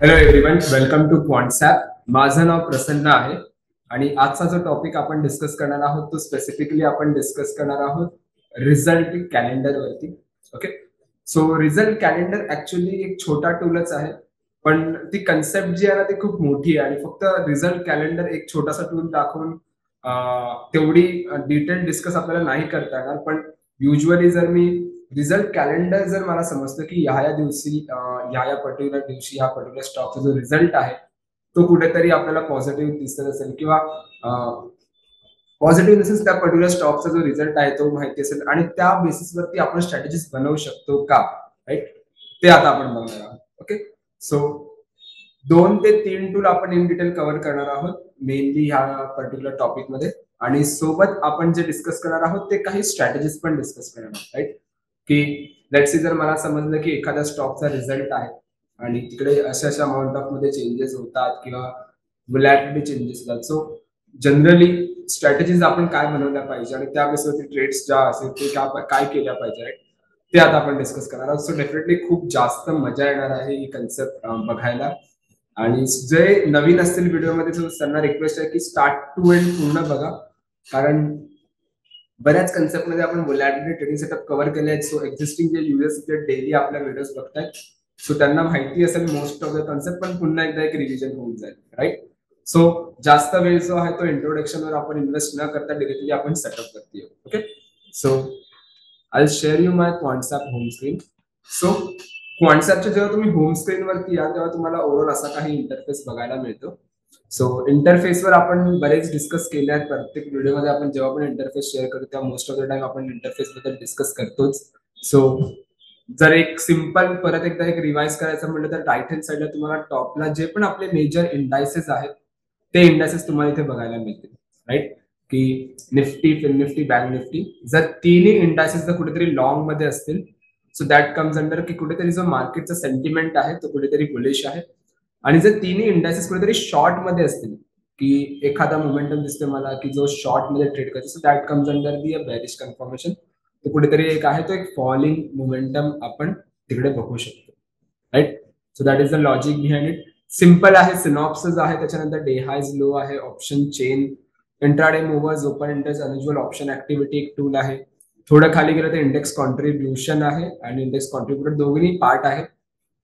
Hello everyone, welcome to Quantsapp. माझं नाव प्रसन्न आहे आणि आजचा जो टॉपिक आपण डिस्कस करणार आहोत तो स्पेसिफिकली आपण डिस्कस करणार आहोत रिझल्ट कॅलेंडर वरती. Okay, so result calendar actually एक छोटा टूलच आहे, पण ती कन्सेप्ट जी आहे ना ती खूप मोठी आहे आणि फक्त रिझल्ट कॅलेंडर एक छोटासा टूल दाखवून तेवढी डिटेल डिस्कस आपल्याला नाही करता येणार. पण युजली जर मी रिझल्ट कॅलेंडर जर मला समजतं की ह्या दिवशी ह्या पर्टिक्युलर दिवशी हा पर्टिक्युलर स्टॉकचा जो रिझल्ट आहे तो कुठेतरी आपल्याला पॉझिटिव्ह दिसत असेल किंवा पॉझिटिव्ह दिसेल त्या पर्टिक्युलर स्टॉकचा जो रिझल्ट आहे तो माहिती असेल आणि त्या बेसिसवरती आपण स्ट्रॅटेजीज बनवू शकतो का, राईट? ते आता आपण बघणार आहोत. ओके, सो 2 ते 3 टूल आपण इन डिटेल कव्हर करणार आहोत मेनली ह्या पर्टिक्युलर टॉपिक मध्ये. आणि सोबत आपण जे डिस्कस करणार आहोत ते काही स्ट्रॅटेजीज पण डिस्कस करणार आहोत, राईट? की लेट्स सी जर मला समजलं की एखाद्या स्टॉकचा रिझल्ट आहे आणि तिकडे अशा अशा अमाऊंट ऑफ मध्ये चेंजेस होतात किंवा व्हॅलिडिटी चेंजेस होतात, सो जनरली स्ट्रॅटेजीज आपण काय बनवल्या पाहिजे आणि त्या बेसवरती ट्रेड्स ज्या असेल ते काय केल्या पाहिजे, right? ते आता आपण डिस्कस करणार आहोत. सो डेफिनेटली खूप जास्त मजा येणार आहे ही कन्सेप्ट बघायला. आणि जे नवीन असतील व्हिडिओमध्ये त्यांना रिक्वेस्ट आहे की स्टार्ट टू एंड पूर्ण बघा, कारण बऱ्याच कन्सेप्ट मध्ये आपण व्हॅलिडिटी ट्रेडिंग सेटअप कव्हर केले आहेत. सो एक्झिस्टिंग जे युजर्स जे डेली आपल्या व्हिडिओज बघतायत, सो त्यांना माहिती असेल मोस्ट ऑफ द कन्सेप्ट, पण पुन्हा एकदा एक रिव्हिजन होऊन जाईल, राईट? सो जास्त वेळ जो आहे तो इंट्रोडक्शनवर आपण इन्व्हेस्ट न करता डिरेक्टली आपण सेटअप करते. Okay, so I share you my Quantsapp home screen. So क्वांट्सॅपच्या जेव्हा तुम्ही होम स्क्रीनवरती या तेव्हा तुम्हाला ओव्हरऑल असा काही इंटरफेस बघायला मिळतो. सो इंटरफेसवर आपण बरेच डिस्कस केले आहेत. प्रत्येक व्हिडिओमध्ये आपण जेव्हा पण इंटरफेस शेअर करतो तेव्हा मोस्ट ऑफ द टाइम आपण इंटरफेस बद्दल डिस्कस करतोच. सो जर एक सिंपल परत एकदा एक रिवाइज करायचं म्हटलं तर राईट हँड साईडला तुम्हाला टॉपला जे पण आपले मेजर इंडायसेस आहेत ते इंडायसेस तुम्हाला इथे बघायला मिळतील, राईट? की Nifty, fin Nifty, bank Nifty, जर तिन्ही इंडायसेस जर कुठेतरी लॉंग मध्ये असतील, सो दॅट कम्स अंडर की कुठेतरी जो मार्केटचा सेंटिमेंट आहे तो कुठेतरी बुलिश आहे. आणि जर तिन्ही इंडायसेस कुठेतरी शॉर्ट मध्ये असतील, की एखादा मोमेंटम दिसते मला की जो शॉर्ट मध्ये ट्रेड करतो, so that comes under the bearish confirmation. तो कुठेतरी एक आहे तो एक फॉलिंग मोमेंटम आपण तिकडे बघू शकतो, right? So that is the logic behind it. Simple आहे, सिनॉप्सिस आहे, त्याच्यानंतर डे हायज लो आहे, option chain, intraday movers, open interest, unusual option activity एक टूल आहे. थोडं खाली गेलं तर इंडेक्स कॉन्ट्रीब्युशन आहे आणि इंडेक्स कॉन्ट्रीब्युटर दोन्ही पार्ट आहे,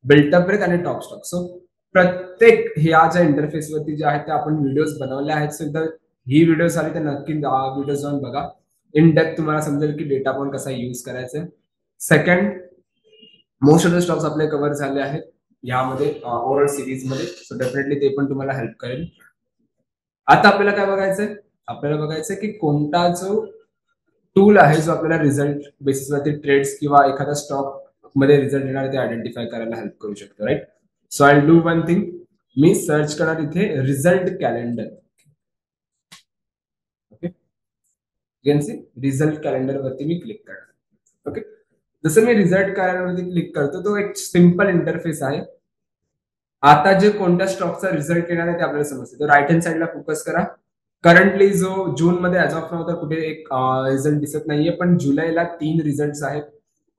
बिल्टअप रेट आणि टॉप स्टॉक. सो प्रत्येक ह्या ज्या इंटरफेसवरती जे आहेत त्या आपण व्हिडिओज बनवले आहेत. सो जर ही व्हिडिओ झाली तर नक्की व्हिडिओ जाऊन बघा. इन डेप्थ तुम्हाला समजेल की डेटा पण कसा यूज करायचा आहे. Second, most of the stocks आपले कव्हर झाले आहेत यामध्ये ओव्हरऑल सिरीज मध्ये, सो डेफिनेटली ते पण तुम्हाला हेल्प करेल. आता आपल्याला काय बघायचंय? आपल्याला बघायचंय की कोणता जो टूल आहे जो आपल्याला रिझल्ट बेसिसवरती ट्रेड्स किंवा एखाद्या स्टॉक मध्ये रिझल्ट येणार ते आयडेंटिफाय करायला हेल्प करू शकतो, right? So I do one thing, मी सर्च करणार इथे result calendar. Okay, result calendar वरती मी क्लिक करणार. ओके, जसं मी रिझल्ट कॅलेंडर वरती क्लिक करतो तो एक सिंपल इंटरफेस आहे. आता जे कोणत्या स्टॉकचा रिझल्ट येणार आहे ते आपल्याला समजते. तर राईट हँड साईडला फोकस करा. करंटली जो जून मध्ये ऍज ऑफ नाव तर कुठे एक रिझल्ट दिसत नाहीये, पण जुलैला 3 रिझल्ट आहेत.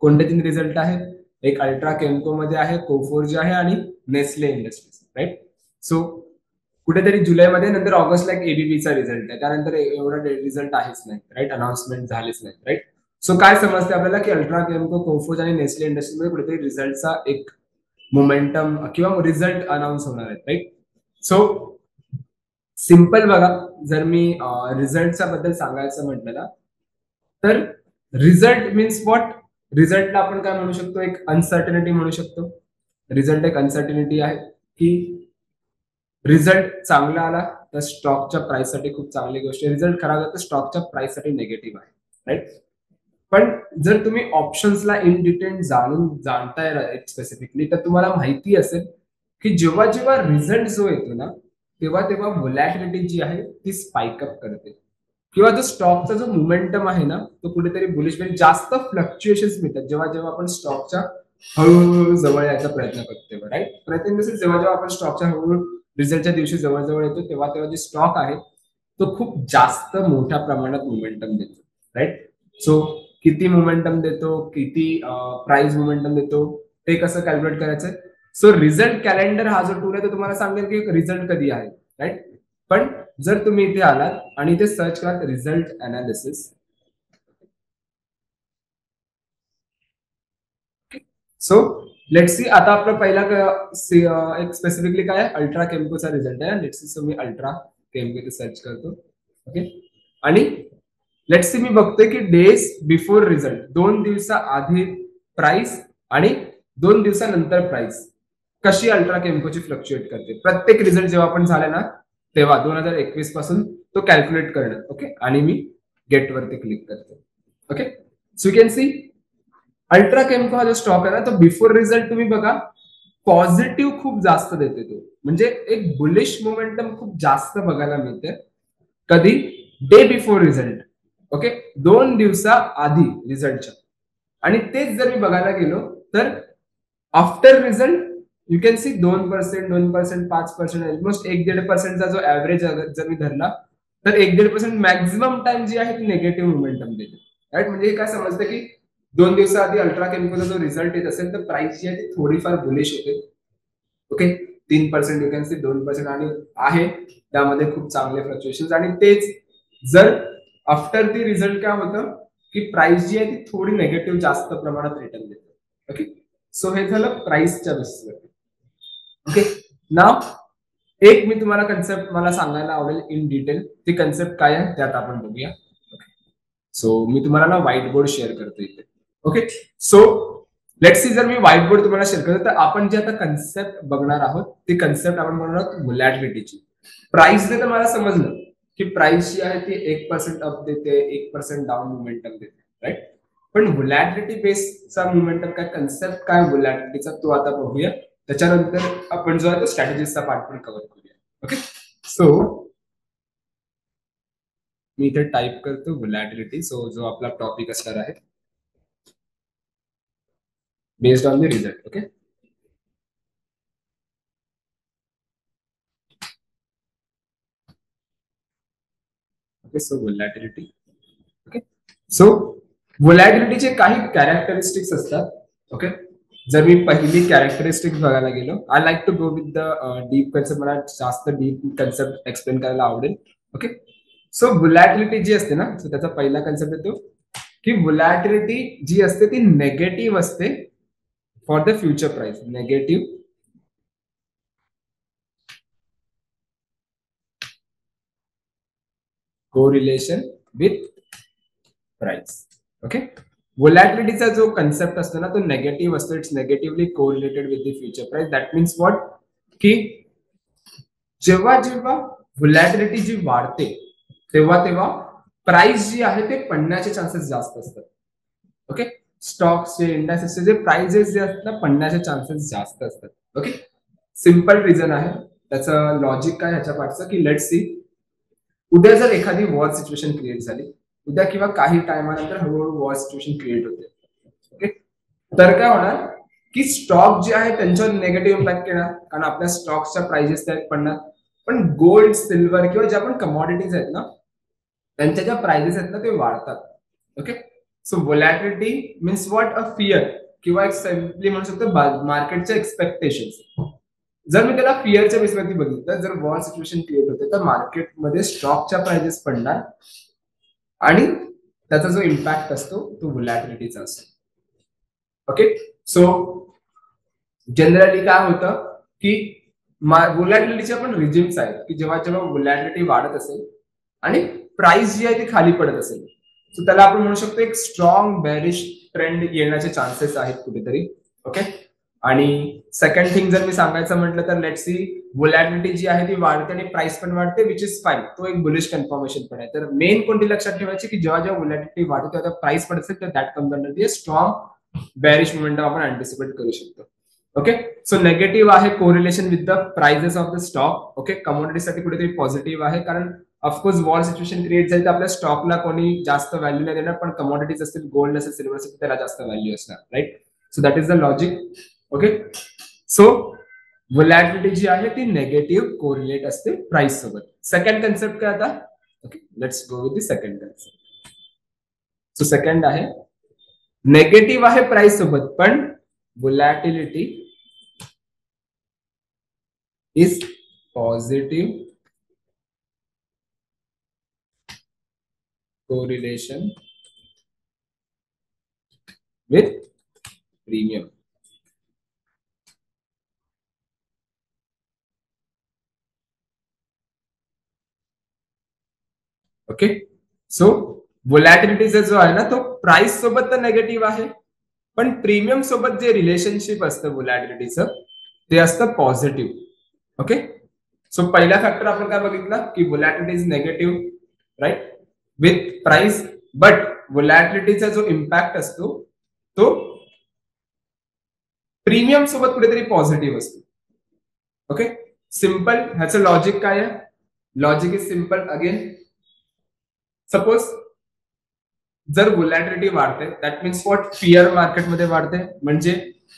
कोणते 3 रिझल्ट आहेत? एक अल्ट्रा केमको मध्ये आहे, कोफोर्ज आहे आणि नेस्ले इंडस्ट्रीज, राईट? सो कुठेतरी जुलैमध्ये, नंतर ऑगस्टला एक एबीबीचा रिझल्ट आहे, त्यानंतर एवढा रिझल्ट आहेच नाही, राईट? अनाउन्समेंट झालीच नाही, राईट? सो काय समजते आपल्याला की अल्ट्रा केमको, कोफोर्ज आणि नेस्ले इंडस्ट्रीजमध्ये कुठेतरी रिझल्टचा एक मोमेंटम किंवा रिझल्ट अनाउन्स होणार आहेत, राईट? सो सिंपल बघा, जर मी रिझल्टच्या बद्दल सांगायचं म्हटलं ना, तर रिझल्ट मीन्स व्हॉट? रिझल्टला आपण काय म्हणू शकतो? एक अनसर्टनिटी म्हणू शकतो. रिझल्ट एक अनसर्टनिटी आहे की रिझल्ट चांगला आला तर स्टॉकच्या प्राइस साठी खूप चांगली गोष्ट आहे, रिझल्ट खराब आला तर स्टॉकच्या प्राइस साठी निगेटिव्ह आहे, राईट? पण जर तुम्ही ऑप्शन्सला इन डिटेल जाणताय स्पेसिफिकली, तर तुम्हाला माहिती असेल की जेव्हा जेव्हा रिझल्ट जो येतो ना, तेव्हा तेव्हा व्होलॅटिलिटी जी आहे ती स्पाइक अप करते किंवा जो स्टॉकचा जो मोमेंटम आहे ना तो कुठेतरी बुलिश, म्हणजे जास्त फ्लक्च्युएशन मिळतात जेव्हा जेव्हा आपण स्टॉकच्या हळूहळू जवळ यायचा प्रयत्न करतो, राईट? प्रयत्न जेव्हा जेव्हा आपण स्टॉकच्या हळूहळू रिझल्टच्या दिवशी जवळ येतो तेव्हा तेव्हा जे स्टॉक आहे तो खूप जास्त मोठ्या प्रमाणात मोमेंटम देतो, राईट? सो किती मोमेंटम देतो, किती प्राइस मोमेंटम देतो, ते कसं कॅल्क्युलेट करायचं? सो रिझल्ट कॅलेंडर हा जो टूल आहे तो तुम्हाला सांगेल की रिझल्ट कधी आहे, राईट. पण जर तुम्ही इथे आलात आणि इथे सर्च कराल result analysis, so let's see आता आपला पहिला एक स्पेसिफिकली काय आहे, अल्ट्रा केम्कोचा रिझल्ट आहे. लेट्स सी, सो मी अल्ट्रा केम्को सर्च करतो. ओके, आणि लेट्स सी मी बघतोय की डेज बिफोर रिझल्ट, 2 दिवसा आधी प्राइस आणि 2 दिवसानंतर प्राइस कशी अल्ट्रा केम्कोची फ्लक्च्युएट करते. प्रत्येक रिझल्ट जेव्हा आपण झाला ना तेव्हा 2021 पासून तो कॅल्क्युलेट करणं. ओके, आणि मी गेट वरती क्लिक करतो. Okay, so you can see ultra Chemco हा जो स्टॉक आहे ना तो बिफोर रिझल्ट तुम्ही बघा पॉझिटिव्ह खूप जास्त देते. तो म्हणजे एक बुलिश मोमेंटम खूप जास्त बघायला मिळते. कधी? Day before result. ओके, 2 दिवसा आधी रिझल्टच्या. आणि तेच जर मी बघायला गेलो तर after result you can see 2%, 2%, 5%, almost 1-1.5%चा जो ऍव्हरेज जर मी धरला तर 1-1.5% मॅक्झिमम टाइम जी आहे ती निगेटिव्ह मोमेंटम देते, राईट. म्हणजे काय समजतं की 2 दिवसाआधी अल्ट्रा केमिकलचा जो रिझल्ट येत असेल तर प्राइस जी आहे ती थोडीफार बुलिश होते. ओके, 3% यू कॅन सी 2% आणि आहे त्यामध्ये खूप चांगले फ्लक्च्युएशन. आणि तेच जर आफ्टर दी रिझल्ट काय होतं की प्राइस जी आहे ती थोडी निगेटिव्ह जास्त प्रमाणात रिटर्न देते. ओके, सो हे झालं प्राइसच्या बेसिसवर. ओके, नाव एक मी तुम्हाला कन्सेप्ट मला सांगायला आवडेल इन डिटेल. ती कन्सेप्ट काय आहे त्यात आपण बघूया. सो मी तुम्हाला ना व्हाईट बोर्ड शेअर करतो इथे. ओके, सो लेट्स सी जर मी व्हाईट बोर्ड तुम्हाला शेअर करतो तर आपण जे आता कन्सेप्ट बघणार आहोत ती कन्सेप्ट आपण बघणार आहोत व्होलॅटिलिटीची. प्राइसने तर मला समजलं की प्राइस जी आहे ती 1% अप देते, 1% डाऊन मोमेंटम देते, राईट. पण व्होलॅटिलिटी बेसचा मोमेंटम काय, कन्सेप्ट काय व्होलॅटिलिटीचा तो आता बघूया. त्याच्यानंतर आपण जो आहे तो स्ट्रॅटेजीचा पार्ट पण कव्हर करूया. ओके, सो मी इथे टाईप करतो व्होलॅटिलिटी. सो जो आपला टॉपिक असणार आहे based on the result. Okay, okay, so volatility. Okay, so व्होलॅटिलिटीचे काही कॅरेक्टरिस्टिक्स असतात. ओके, जर मी पहिली कॅरेक्टरिस्टिक्स बघायला गेलो, I like to go with the deep concept. मला जास्त डीप कन्सेप्ट एक्सप्लेन करायला आवडेल. ओके, सो व्होलॅटिलिटी जी असते ना, सो त्याचा पहिला कन्सेप्ट येतो की व्होलॅटिलिटी जी असते ती नेगेटिव्ह असते for the future price. Negative correlation with price. Okay, व्होलॅटिलिटीचा जो कन्सेप्ट असतो ना तो नेगेटिव्ह असतो. It's negatively correlated with the future price. That means what की जेव्हा जेव्हा व्होलॅटिलिटी जी वाढते तेव्हा तेव्हा प्राइस जी आहे ते पडण्याचे चान्सेस जास्त असतात. ओके, स्टॉक्सचे इंडेक्सचे जे प्राइजेस जे असतात ना पडण्याचे चान्सेस जास्त असतात. ओके, सिम्पल रिझन आहे त्याचं. लॉजिक काय ह्याच्या पाठचं की लेट्स सी उद्या जर एखादी वॉर सिच्युएशन क्रिएट झाली, उद्या किंवा काही टायमानंतर हळूहळू वॉर सिच्युएशन क्रिएट होते. ओके, तर काय होणार की स्टॉक जे आहे त्यांच्यावर निगेटिव्ह इम्पॅक्ट येणार कारण आपल्या स्टॉक्सच्या प्राइजेस त्यात पडणार. पण गोल्ड, सिल्वर किंवा ज्या पण कमॉडिटीज आहेत ना त्यांच्या ज्या प्राइजेस आहेत ना ते वाढतात. Okay, so volatility means what a fear किंवा एक सिम्पली म्हणू शकतो मार्केटचे एक्सपेक्टेशन. जर मी त्याला फिअरच्या बेसवरती बघितलं, जर वॉर सिच्युएशन क्रिएट होते तर मार्केटमध्ये स्टॉकच्या प्राइजेस पडणार आणि त्याचा जो इम्पॅक्ट असतो तो व्होलॅटिलिटीचा असतो. ओके, सो जनरली काय होतं की व्होलॅटिलिटीच्या पण रिजिम्स आहेत की जेव्हा जेव्हा व्होलॅटिलिटी वाढत असेल आणि प्राइस जी आहे ती खाली पडत असेल सो त्याला आपण म्हणू शकतो एक स्ट्रॉंग बेरिश ट्रेंड येण्याचे चान्सेस आहेत कुठेतरी. ओके, आणि सेकंड थिंग जर मी सांगायचं म्हटलं तर लेट्स सी व्होलॅटिलिटी जी आहे ती वाढते आणि प्राइस पण वाढते विच इज फाईन. तो एक बुलिश कन्फर्मेशन पण आहे. तर मेन कोणती लक्षात ठेवायची की जेव्हा जेव्हा व्होलॅटिलिटी वाढते तेव्हा प्राइस पडत असेल तर that comes under the strong bearish momentum आपण अँटिसिपेट करू शकतो. ओके, सो नेगेटिव्ह आहे correlation with the prices of the stock. Okay, कमोडिटीसाठी कुठेतरी पॉझिटिव्ह आहे कारण ऑफकोर्स वॉर सिच्युएशन क्रिएट झाली तर आपल्या स्टॉकला कोणी जास्त व्हॅल्यू नाही देणार, पण कमोडिटीज असतील, गोल्ड असेल, सिल्वर असेल त्याला जास्त व्हॅल्यू असणार, right. So that is the logic. Okay, so volatility जी आहे ती नेगेटिव्ह कोरिलेट असते प्राइस सोबत. सेकंड कन्सेप्ट काय आता? Okay, let's go with the second concept. So second आहे नेगेटिव्ह आहे प्राइस सोबत पण volatility is positive correlation with premium. Okay. So व्होलॅटिलिटीचा जो आहे ना तो प्राइस सोबत तर नेगेटिव्ह आहे, पण प्रीमियम सोबत जे रिलेशनशिप असतं व्होलॅटिलिटीचं ते असतं पॉझिटिव्ह. ओके. सो पहिला फॅक्टर आपण काय बघितला की volatility is negative right with price, but व्होलॅटिलिटीचा जो इम्पॅक्ट असतो तो प्रीमियम सोबत कुठेतरी पॉझिटिव्ह असतो. ओके. सिंपल. ह्याचं लॉजिक काय आहे? Logic is simple again. Suppose जर व्होलॅटिलिटी वाढते दॅट मीन्स व्हॉट, फिअर मार्केटमध्ये वाढते, म्हणजे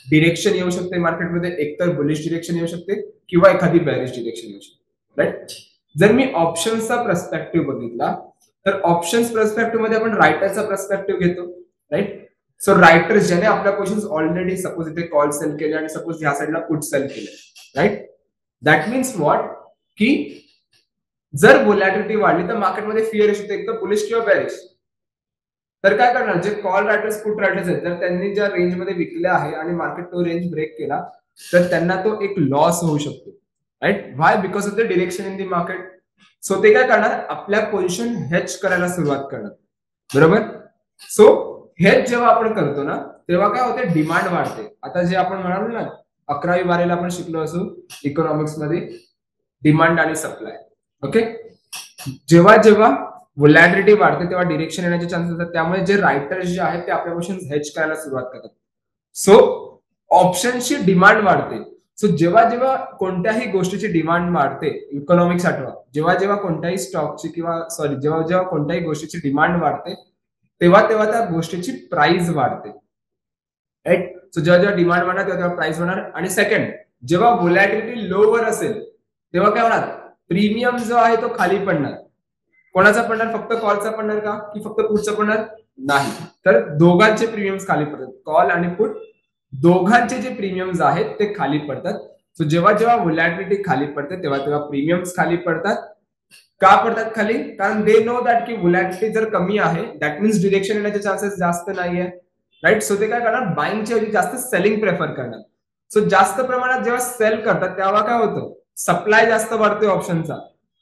डिरेक्शन येऊ शकते मार्केटमध्ये, एकतर बुलिश डिरेक्शन येऊ शकते किंवा एखादी बॅरिश डिरेक्शन येऊ शकते राईट. जर मी ऑप्शन्सचा पर्स्पेक्टिव्ह बघितला तर ऑप्शन्स पर्स्पेक्टिव्ह मध्ये आपण रायटरचा पर्स्पेक्टिव्ह घेतो राईट. सो रायटर ज्याने आपल्या पोझिशन्स ऑलरेडी सपोज इथे कॉल सेल केले आणि सपोज ह्या साईडला पुट सेल केले राईट, दॅट मीन्स व्हॉट की जर व्होलॅटिलिटी वाढली तर मार्केटमध्ये फिअर येऊ शकते, एकतर बुलिश किंवा बॅरिश. तर काय करणार, जे कॉल रायटर्स पुट रायटर्स आहेत तर त्यांनी ज्या रेंजमध्ये विकले आहे आणि मार्केट तो रेंज ब्रेक केला तर त्यांना तो एक लॉस होऊ शकतो right. Why? Because of the direction in the market. So ते काय करणार, आपल्या पोझिशन हेज करायला सुरुवात करणार. बरोबर. सो हेज जेव्हा आपण करतो ना तेव्हा काय होते, डिमांड वाढते. आता जे आपण म्हणालो ना 11वी-12वीला आपण शिकलो असू इकॉनॉमिक्स मध्ये, डिमांड आणि सप्लाय. ओके. जेव्हा जेव्हा व्होलॅटिलिटी वाढते तेव्हा डिरेक्शन येण्याचे चान्सेस असतात, त्यामुळे जे रायटर्स जे आहेत ते आपल्या क्वेश्चन हेज करायला सुरुवात करतात. सो ऑप्शनची डिमांड वाढते. सो जेव्हा जेव्हा कोणत्याही गोष्टीची डिमांड वाढते, इकॉनॉमिक्स आठवा, जेव्हा जेव्हा कोणत्याही स्टॉकची किंवा सॉरी जेव्हा जेव्हा कोणत्याही गोष्टीची डिमांड वाढते तेव्हा तेव्हा त्या गोष्टीची प्राइस वाढते राईट. सो जेव्हा जेव्हा डिमांड वाढणार तेव्हा तेव्हा प्राइस वाढणार. आणि सेकंड, जेव्हा व्होलॅटिलिटी लोवर असेल तेव्हा काय होणार, प्रीमियम जो आहे तो खाली पडणार. कोणाचा पडणार, फक्त कॉलचा पडणार का की फक्त पुटचा पडणार? नाही, तर दोघांचे प्रीमियम्स खाली पडतात. कॉल आणि पुट दोघांचे जे प्रीमियम्स आहेत ते खाली पडतात. सो जेव्हा जेव्हा व्होलॅटिलिटी खाली पडते तेव्हा तेव्हा प्रीमियम्स खाली पडतात. का पडतात खाली? कारण दे नो दॅट की व्होलॅटिलिटी जर कमी आहे दॅट मीन्स डिरेक्शन येण्याचे चान्सेस जास्त नाहीये राईट. सो ते काय करणार, बाईंगच्या ऐवजी जास्त सेलिंग प्रेफर करणार. सो जास्त प्रमाणात जेव्हा सेल करतात तेव्हा काय होतं, सप्लाय जास्त वाढतोय ऑप्शनचा.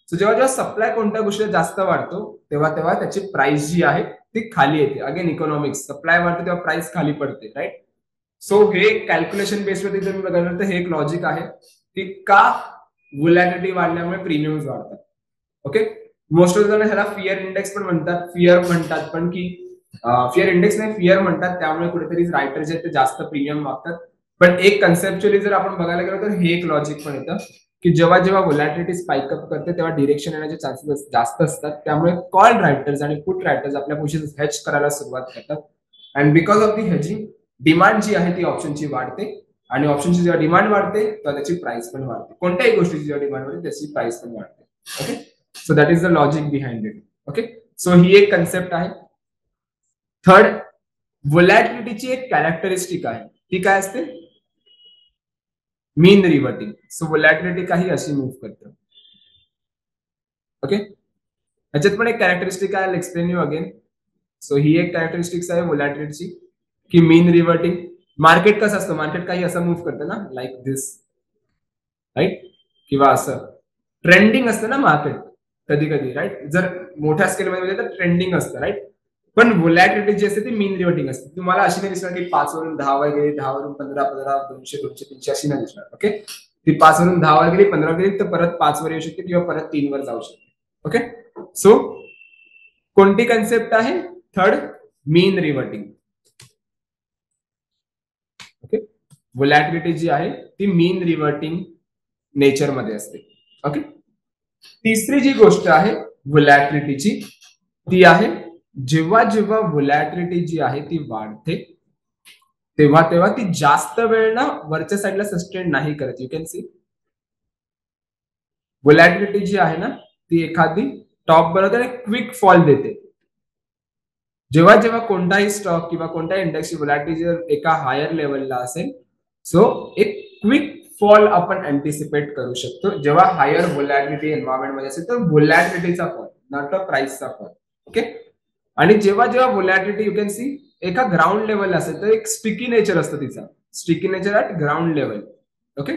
सो जेव्हा जेव्हा सप्लाय कोणत्या गोष्टीला जास्त वाढतो तेव्हा तेव्हा त्याची प्राइस जी आहे ती खाली येते. अगेन इकॉनॉमिक्स, सप्लाय वाढते तेव्हा प्राइस खाली पडते राईट. सो हे कॅल्क्युलेशन बेसवरती जर बघायला तर हे एक लॉजिक आहे की का व्होलॅटिलिटी वाढल्यामुळे प्रीमियम्स वाढतात. ओके. मोस्ट ऑफ जण ह्याला फिअर इंडेक्स पण म्हणतात, फिअर म्हणतात पण की फिअर इंडेक्स नाही फिअर म्हणतात, त्यामुळे कुठेतरी रायटर जे ते जास्त प्रीमियम मागतात. पण एक कन्सेप्च्युअली जर आपण बघायला गेलो तर हे एक लॉजिक पण येतं की जेव्हा जेव्हा व्होलॅटिलिटी स्पाइक अप करते तेव्हा डिरेक्शन येण्याचे चान्सेस जास्त असतात, त्यामुळे कॉल रायटर्स आणि पुट रायटर्स आपल्या पोझिशन हेज करायला सुरुवात करतात. And because of the hedging demand जी आहे ती ऑप्शनची वाढते, आणि ऑप्शनची जेव्हा डिमांड वाढते तेव्हा त्याची प्राइस पण वाढते. कोणत्याही गोष्टीची जेव्हा डिमांड वाढते त्याची प्राइस पण वाढते. Okay. So that is the logic behind it. Okay. So ही एक कन्सेप्ट आहे. थर्ड, व्होलॅटिलिटीची एक कॅरेक्टरिस्टिक आहे, ती काय असते, मीन रिव्हर्टिंग. सो व्होलॅटिलिटी काही अशी मूव्ह करते. ओके. ह्याच्यात पण एक कॅरेक्टरिस्टिक आहे, एक्सप्लेन यू अगेन. सो ही एक कॅरेक्टरिस्टिक्स आहे व्होलॅटिलिटीची की मीन रिव्हर्टिंग. मार्केट कसं असतं, मार्केट काही असं मूव्ह करतं ना लाईक दिस राईट, किंवा असं ट्रेंडिंग असतं ना मार्केट कधी कधी राईट. जर मोठ्या स्केलमध्ये तर ट्रेंडिंग असतं राईट. पण व्होलॅटिलिटी जी असते ती मीन रिव्हर्टिंग असते. तुम्हाला अशी नाही दिसणार की 5 वरून 10 वर गेली, 10 वरून 15, 15, 200, 200, 300 अशी नाही दिसणार. ओके. ती 5 वरून 10 वर गेली, 15 वर गेली तर परत 5 वर येऊ शकते किंवा परत 3 वर जाऊ शकते. ओके. सो कोणती कन्सेप्ट आहे, थर्ड, मीन रिव्हर्टिंग. ओके. व्होलॅटिलिटी जी आहे ती मीन रिव्हर्टिंग नेचर मध्ये असते. ओके. तिसरी जी गोष्ट आहे व्होलॅटिलिटीची ती आहे जेव्हा जेव्हा व्होलॅटिलिटी जी आहे ती वाढते तेव्हा तेव्हा ती जास्त वेळ ना वरच्या साईडला सस्टेन नाही करत. यू कॅन सी व्होलॅटिलिटी जी आहे ना ती एखादी टॉप बनवते आणि क्विक फॉल देते. जेव्हा जेव्हा कोणताही स्टॉक किंवा कोणत्याही इंडेक्सची व्होलॅटिलिटी जर एका हायर लेवलला असेल सो एक क्विक फॉल आपण अँटिसिपेट करू शकतो जेव्हा हायर व्होलॅटिलिटी एन्व्हायरमेंट मध्ये असेल तर व्होलॅटिलिटीचा फॉल, नॉट अ प्राइसचा फॉल. ओके. आणि जेव्हा जेव्हा व्होलॅटिलिटी यू कॅन सी एका ग्राउंड लेवलला असेल तर एक स्टिकी नेचर असतं तिचा, sticky nature at ground level. Okay.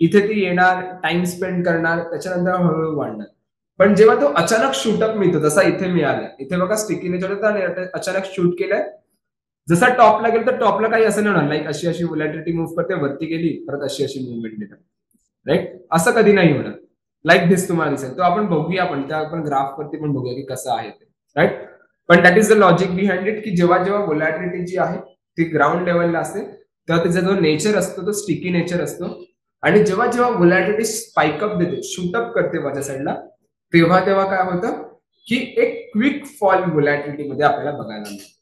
इथे ती येणार, टाइम स्पेंड करणार, त्याच्यानंतर हळूहळू वाढणार. पण जेव्हा तो अचानक शूटअप मिळतो, जसा इथे मिळाला, इथे बघा स्टिकी नेचर होता आणि अचानक शूट केलंय, जसा टॉपला गेलं तर टॉपला काही असं नाही होणार, लाईक अशी अशी व्होलॅटिलिटी मूव्ह करते, वरती गेली परत अशी अशी मुवमेंट देतात, राईट. असं कधी नाही होणार. लाईक दिस तुम्हाला दिसेल, तो आपण बघूया, आपण त्या आपण ग्राफ वरती पण बघूया की कसं आहे ते, राईट. पण that is the logic behind it, की जेव्हा जेव्हा व्होलॅटिलिटी जी आहे ती ग्राउंड लेवलला असते तेव्हा त्याचा जो नेचर असतो तो स्टिकी नेचर असतो. आणि जेव्हा जेव्हा व्होलॅटिलिटी स्पाइकअप देते, शूटअप करते वरच्या साईडला, तेव्हा तेव्हा काय होतं की एक क्विक फॉल व्होलॅटिलिटी मध्ये आपल्याला बघायला मिळतो.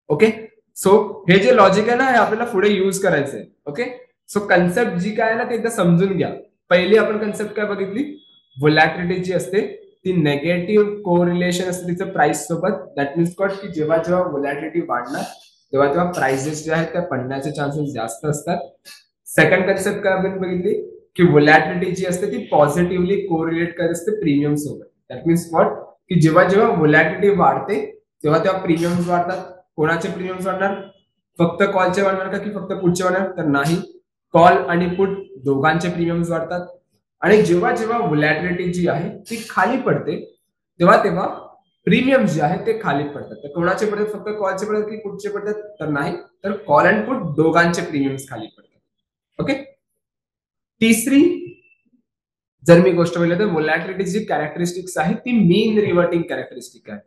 ओके. सो हे जे लॉजिक आहे ना, हे आपल्याला पुढे युज करायचंय. ओके. सो कन्सेप्ट जी काय आहे ना ते एकदा समजून घ्या. पहिली आपण कन्सेप्ट काय बघितली, व्होलॅटिलिटी जी असते ती नेगेटिव्ह कोरिलेशन असते तिचं प्राइस सोबत. दॅट मीन्स कॉट की जेव्हा जेव्हा व्होलॅटिलिटी वाढणार तेव्हा तेव्हा प्राइसेस जे आहेत त्या पडण्याचे चान्सेस जास्त असतात. सेकंड कन्सेप्ट काय आपण बघितली की व्होलॅटिलिटी जी असते ती पॉझिटिव्हली कोरिलेट करत असते प्रीमियम सोबत. दॅट मीन्स व्हॉट, की जेव्हा जेव्हा व्होलॅटिलिटी वाढते तेव्हा तेव्हा प्रीमियम्स वाढतात. कोणाचे प्रीमियम्स वाढणार, फक्त कॉलचे वाढणार का की फक्त पुटचे वाढणार, तर नाही, कॉल आणि पुट दोघांचे प्रीमियम्स वाढतात. आणि जेव्हा जेव्हा व्होलॅटिलिटी जी आहे ती खाली पडते तेव्हा तेव्हा प्रीमियम जे आहेत ते खाली पडतात. तर कोणाचे पडतात, फक्त कॉलचे पडतात की पुटचे पडतात, तर नाही, तर कॉल अँड पुट दोघांचे प्रीमियम्स खाली पडतात. ओके. तिसरी जर मी गोष्ट बोलली तर व्होलॅटिलिटी जी कॅरेक्टरिस्टिक्स आहे ती मीन रिव्हर्टिंग कॅरेक्टरिस्टिक आहे,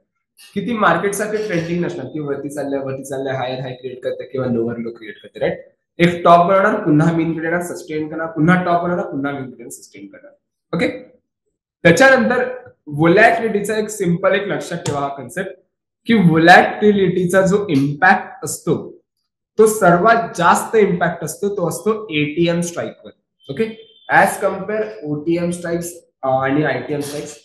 की ती मार्केट सारखी ट्रेंडिंग नसणार, की वरती चालल्या हायर हाय क्रिएट करते किंवा लोअर लो क्रिएट करते, राईट. एक टॉप बनवणार, पुन्हा मीन क्रिएट सस्टेन करणार, पुन्हा टॉप बनवणार, पुन्हा मीन क्रिएट सस्टेन करणार. ओके. त्याच्यानंतर व्होलॅटिलिटीचा एक सिंपल एक लक्षात ठेवा हा कन्सेप्ट, की व्होलॅटिलिटीचा जो इम्पॅक्ट असतो तो सर्वात जास्त इम्पॅक्ट असतो तो असतो एटीएम स्ट्राईकवर. Okay. As compare OTM strikes आणि आयटीएम स्ट्राईक्स,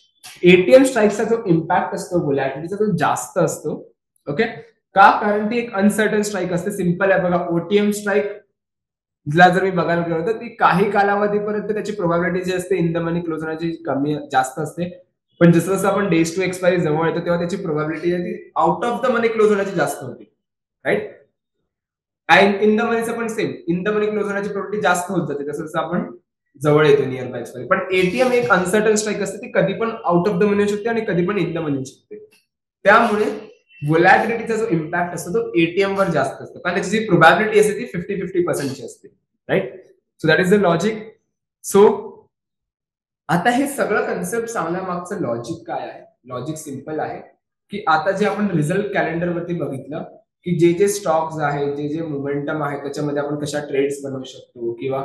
एटीएम स्ट्राईकचा जो इम्पॅक्ट असतो व्होलॅटिलिटीचा तो जास्त असतो. ओके. का, कारण ती एक अनसर्टन स्ट्राईक असते. सिंपल आहे बघा, ओटीएम स्ट्राईक ला जर मी बघायला गेलो तर ती काही कालावधीपर्यंत त्याची प्रोबॅबिलिटी जी असते इन द मनी क्लोज होण्याची कमी जास्त असते. पण जसं जसं आपण डेज टू एक्सपायरी जवळ येतो तेव्हा त्याची प्रोबॅबिलिटी आहे ती out of the money close होण्याची जास्त होते, राईट. अँड इन द मनीचं पण same, in the money close होण्याची प्रोबॅबिलिटी जास्त होत जाते जसं जसं आपण जवळ येतो नियर बाय एक्सपायरी. पण एटीएम एक अनसर्टन स्ट्राईक असते, ती कधी पण आउट ऑफ द मनी होऊ शकते आणि कधी पण इन द मनी होऊ शकते. त्यामुळे व्होलॅटिलिटीचा जो इम्पॅक्ट असतो तो एटीएम वर जास्त असतो, कारण त्याची जी प्रोबॅबिलिटी असते ती 50-50% असते, right. So that is the logic. So आता हे सगळं कन्सेप्ट सांगण्यामागचं लॉजिक काय आहे, लॉजिक सिंपल आहे, की आता जे आपण रिझल्ट कॅलेंडर वरती बघितलं की जे जे स्टॉक्स आहे, जे जे मोमेंटम आहे त्याच्यामध्ये आपण कशा ट्रेड्स बनवू शकतो, किंवा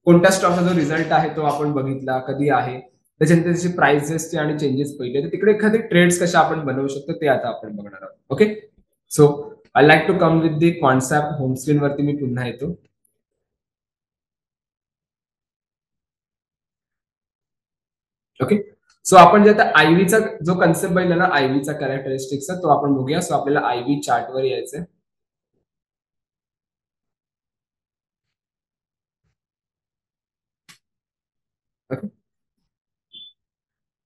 कोणत्या स्टॉकचा जो रिझल्ट आहे तो आपण बघितला कधी आहे, त्याच्यानंतर त्याची प्राइसेसचे आणि चेंजेस पहिले, तर तिकडे एखादी ट्रेड्स कशा आपण बनवू शकतो ते आता आपण बघणार आहोत. Okay. So I like to come with the concept. Home screen वरती मी पुन्हा येतो. ओके. सो आपण जे आता आयव्हीचा जो कन्सेप्ट बघितला ना, आयव्हीचा कॅरेक्टरिस्टिक्सचा, तो आपण बघूया. सो आपल्याला आयव्ही चार्टवर यायचंय. Okay.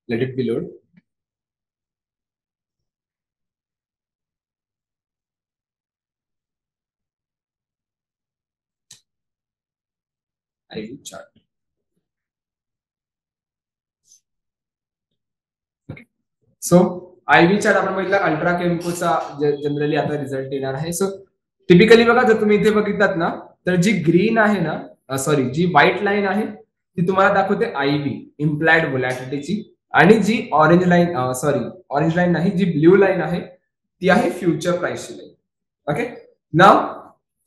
Let it be load. Ivy chart. So ivy chart आपण बघितला, अल्ट्रा केम्कोचा जनरली आता रिझल्ट येणार आहे. सो टिपिकली बघा, जर तुम्ही इथे बघितलात ना, तर जी ग्रीन आहे ना, सॉरी, जी व्हाईट लाईन आहे ती तुम्हाला दाखवते आयव्ही इम्प्लाइड व्होलॅटिलिटीची, आणि जी orange line, sorry orange line नाही, जी ब्ल्यू लाईन आहे ती आहे फ्युचर प्राइसची line. Okay. Now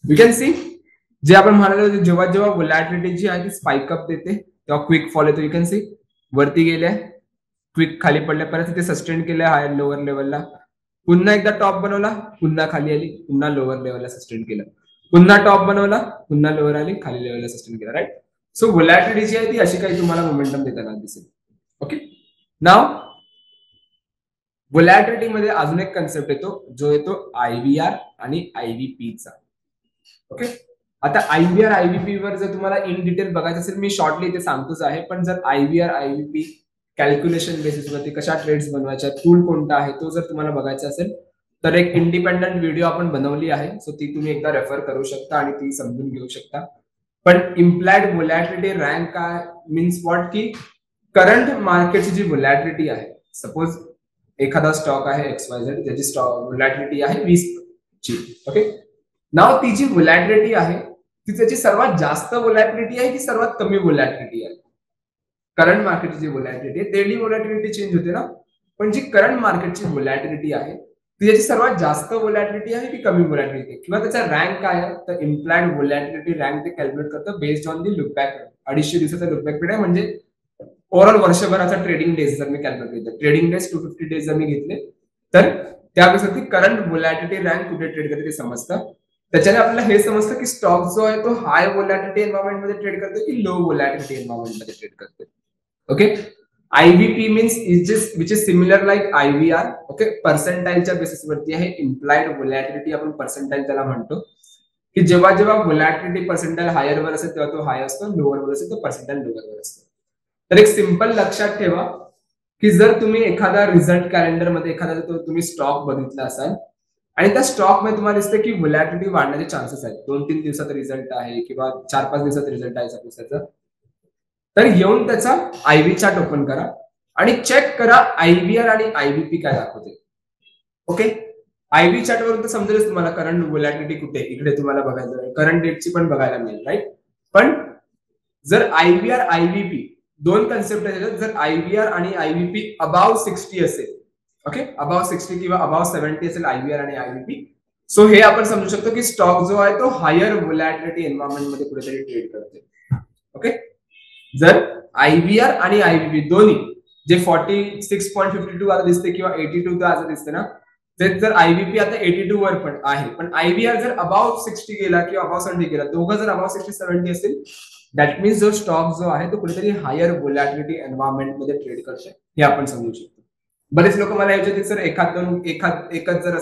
you can see, जे आपण म्हणालो जेव्हा जेव्हा व्होलॅटिलिटी जी आहे ती स्पाइकअप देते तेव्हा क्विक फॉल येतो. यू कॅन सी वरती गेल्या, क्विक खाली पडल्या, परत तिथे सस्टेन केलं हायर लोअर लेवलला, पुन्हा एकदा टॉप बनवला, पुन्हा खाली आली, पुन्हा लोअर लेवलला सस्टेन केलं, पुन्हा टॉप बनवला, पुन्हा लोअर आली, खाली लेवलला सस्टेन केलं, राईट. सो व्होलॅटिलिटी जी आहे ती अशी काही तुम्हाला मोमेंटम देताना दिसेल. ओके. नाव व्होलॅटिलिटी मध्ये अजून एक कन्सेप्ट येतो जो येतो आयव्हीआर आणि आयव्हीपी चा. ओके. आता आयव्हीआर आयव्हीपी वर जर तुम्हाला इन डिटेल बघायचं असेल, मी शॉर्टली इथे सांगतोच आहे, पण जर आयव्हीआर आयव्हीपी कॅल्क्युलेशन बेसिसवरती कशा ट्रेड्स बनवायच्या, टूल कोणता आहे तो जर तुम्हाला बघायचा असेल तर एक इंडिपेंडंट व्हिडिओ आपण बनवली आहे, सो ती तुम्ही एकदा रेफर करू शकता आणि ती समजून घेऊ शकता. पण इम्प्लाइड व्होलॅटिलिटी रँक काय मीन्स व्हॉट, की करंट मार्केटची जी व्होलॅटिलिटी आहे, सपोज एखादा स्टॉक आहे XYZ, त्याची स्टॉक व्होलॅटिलिटी आहे 20 ची, ओके. नाव ती जी व्होलॅटिलिटी आहे ती त्याची सर्वात जास्त व्होलॅटिलिटी आहे की सर्वात कमी व्होलॅटिलिटी आहे? करंट मार्केटची जी व्होलॅटिलिटी आहे, डेली व्होलॅटिलिटी चेंज होते ना, पण जी करंट मार्केटची व्होलॅटिलिटी आहे ती त्याची सर्वात जास्त व्होलॅटिलिटी आहे की कमी व्होलॅटिलिटी, किंवा त्याचा रँक काय आहे, तर इम्प्लाइड व्होलॅटिलिटी रँक ते कॅल्क्युलेट करतं बेस्ड ऑन दी लुकबॅक. 250 दिवसाचा लुकबॅक पिरियड आहे, म्हणजे ओव्हरऑल वर्षभराचा ट्रेडिंग डेज जर मी कॅल्क्युलेट केलं, ट्रेडिंग डेज 250 डेज जर मी घेतले तर त्यापेक्षा ती करंट व्होलॅटिलिटी रँक कुठे ट्रेड करते ते समजतं. त्याच्याने आपल्याला हे समजतं की स्टॉक जो आहे तो हाय व्होलॅटिलिटी एन्व्हायरमेंट मध्ये ट्रेड करतो की लो व्होलॅटिलिटी एन्व्हायरमेंट मध्ये ट्रेड करतो. Okay. IVP means which is similar like IVR. Okay. पर्सेंटाईलच्या बेसिसवरती आहे. इम्प्लाइड व्होलॅटिलिटी आपण पर्सेंटाईल त्याला म्हणतो, की जेव्हा जेव्हा व्होलॅटिलिटी पर्सेंटाईल हायर वर असेल तेव्हा तो हाय असतो, लोअर वर असेल तो पर्सेंटाईल लोअर वर असतो. तर एक सिंपल लक्षात ठेवा की जर तुम्ही एखादा रिझल्ट कॅलेंडर मध्ये एखादा तुम्ही स्टॉक बघितला असाल आणि त्या स्टॉक मध्ये तुम्हाला दिसतं की व्होलॅटिलिटी वाढण्याचे चान्सेस आहेत, 2-3 दिवसाचा रिझल्ट आहे किंवा 4-5 दिवसाचा रिझल्ट आहे त्याचा, तर येऊन त्याचा आयव्ही चार्ट ओपन करा आणि चेक करा आयव्हीआर आणि आयव्हीपी काय दाखवते. ओके. आयव्ही चार्ट वरून तर समजेलच तुम्हाला करंट व्होलॅटिलिटी कुठे, इकडे तुम्हाला बघायचं, करंट डेटची पण बघायला मिळेल, राईट. पण जर आयव्हीआर आयव्हीपी दोन कन्सेप्ट आहेत, जर आयव्हीआर आणि आयव्हीपी अबाव 60 असेल, ओके, अबाव 60 किंवा अबाव 70 असेल आयव्हीआर आणि आयव्हीपी, सो हे आपण समजू शकतो की स्टॉक जो आहे तो हायर व्होलॅटिलिटी एन्व्हायरमेंट मध्ये कुठेतरी ट्रेड करते. ओके. जर आयव्हीआर आणि आयव्हीपी दोन्ही जे 46.52 आता दिसते किंवा 82 आता दिसते ना, ते जर आयव्हीपी आता 82 वर पण आहे, पण आयव्हीआर जर अबाव 60 गेला किंवा अबाव 70 गेला, दोघं जर अबाव 60-70 असेल, दॅट मीन्स जो स्टॉक जो आहे तो कुठेतरी हायर व्होलॅटिलिटी एन्व्हायरमेंट मध्ये ट्रेड करते, हे आपण समजू शकतो. बरेच लोक मला याच्यात सर एकच जर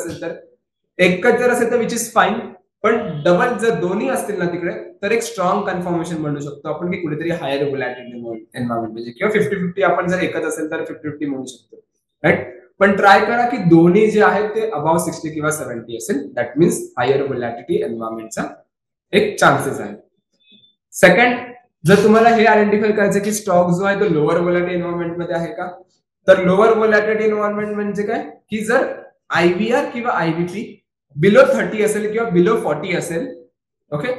असेल तर विच इज फाईन, पण डबल जर दोन्ही असतील ना तिकडे तर एक स्ट्रॉंग कन्फर्मेशन म्हणू शकतो आपण की कुठेतरी हायर व्होलॅटिलिटी एन्व्हायरमेंट म्हणजे, किंवा 50-50 आपण जर एकच असेल तर 50-50 म्हणू शकतो, राईट. पण ट्राय करा की दोन्ही जे आहेत ते अबाव 60 किंवा 70 असेल, दॅट मीन्स हायर व्होलॅटिलिटी एन्व्हायरमेंटचा एक चान्सेस आहे. सेकंड, जर तुम्हाला हे आयडेंटिफाय करायचं की स्टॉक जो आहे तो लोअर व्होलॅटिलिटी एन्व्हायरमेंट मध्ये आहे का, तर लोअर व्होलॅटिलिटी एन्व्हायरमेंट म्हणजे काय, की जर आयव्हीआर किंवा आयव्हीपी बिलो 30 असेल किंवा बिलो 40 असेल, okay,